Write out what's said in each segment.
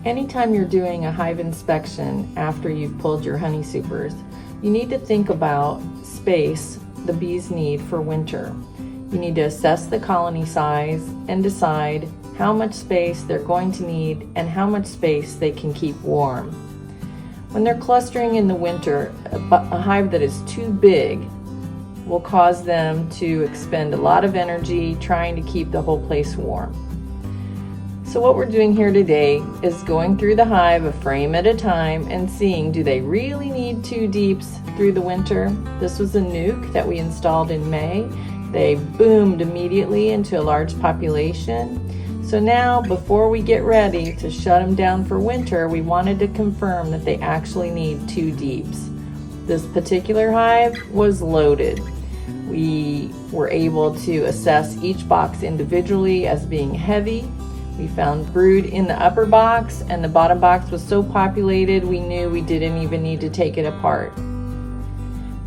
Anytime you're doing a hive inspection after you've pulled your honey supers, you need to think about space the bees need for winter. You need to assess the colony size and decide how much space they're going to need and how much space they can keep warm. When they're clustering in the winter, a hive that is too big will cause them to expend a lot of energy trying to keep the whole place warm. So what we're doing here today is going through the hive a frame at a time and seeing, do they really need 2 deeps through the winter? This was a nuke that we installed in May. They boomed immediately into a large population. So now, before we get ready to shut them down for winter, we wanted to confirm that they actually need 2 deeps. This particular hive was loaded. We were able to assess each box individually as being heavy. We found brood in the upper box, and the bottom box was so populated we knew we didn't even need to take it apart.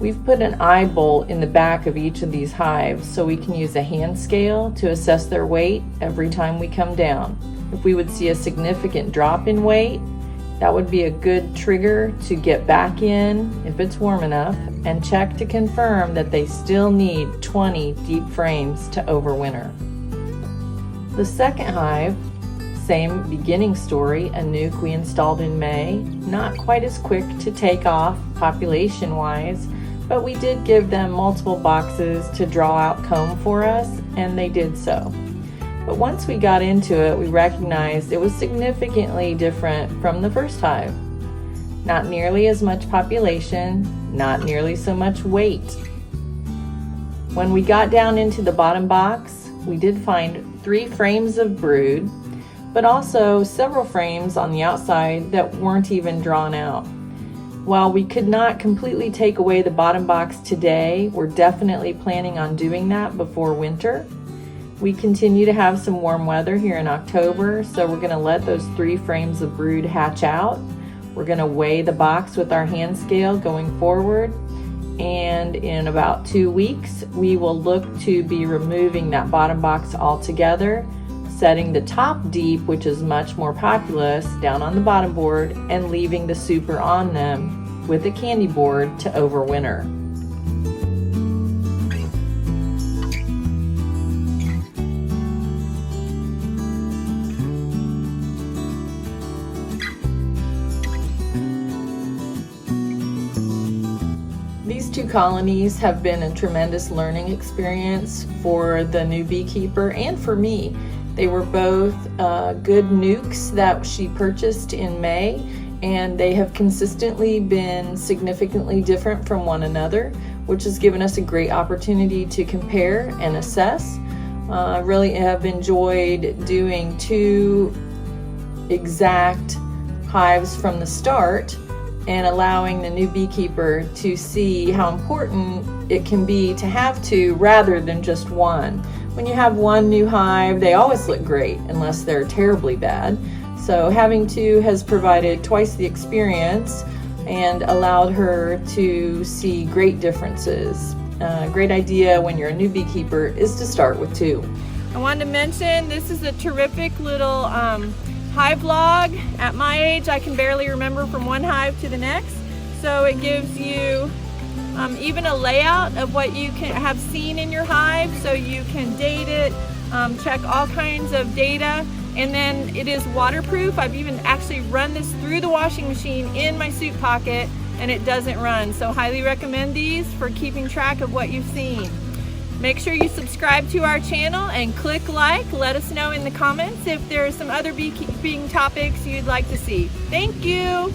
We've put an eye bolt in the back of each of these hives so we can use a hand scale to assess their weight every time we come down. If we would see a significant drop in weight, that would be a good trigger to get back in if it's warm enough and check to confirm that they still need 20 deep frames to overwinter. The second hive, same beginning story, a nuke we installed in May, not quite as quick to take off population-wise, but we did give them multiple boxes to draw out comb for us, and they did so. But once we got into it, we recognized it was significantly different from the first hive. Not nearly as much population, not nearly so much weight. When we got down into the bottom box, we did find 3 frames of brood, but also several frames on the outside that weren't even drawn out. While we could not completely take away the bottom box today, we're definitely planning on doing that before winter. We continue to have some warm weather here in October, so we're going to let those 3 frames of brood hatch out. We're going to weigh the box with our hand scale going forward, and in about 2 weeks we will look to be removing that bottom box altogether, setting the top deep, which is much more populous, down on the bottom board and leaving the super on them with a candy board to overwinter. These 2 colonies have been a tremendous learning experience for the new beekeeper and for me. They were both good nukes that she purchased in May, and they have consistently been significantly different from one another, which has given us a great opportunity to compare and assess. I really have enjoyed doing 2 exact hives from the start and allowing the new beekeeper to see how important it can be to have 2 rather than just 1. When you have 1 new hive, they always look great unless they're terribly bad. So having 2 has provided twice the experience and allowed her to see great differences. Great idea when you're a new beekeeper is to start with 2. I wanted to mention this is a terrific little hive log. At my age, I can barely remember from one hive to the next. So it gives you even a layout of what you can have seen in your hive, so you can date it, check all kinds of data, and then it is waterproof. I've even actually run this through the washing machine in my suit pocket and it doesn't run. So highly recommend these for keeping track of what you've seen. Make sure you subscribe to our channel and click like. Let us know in the comments if there are some other beekeeping topics you'd like to see. Thank you.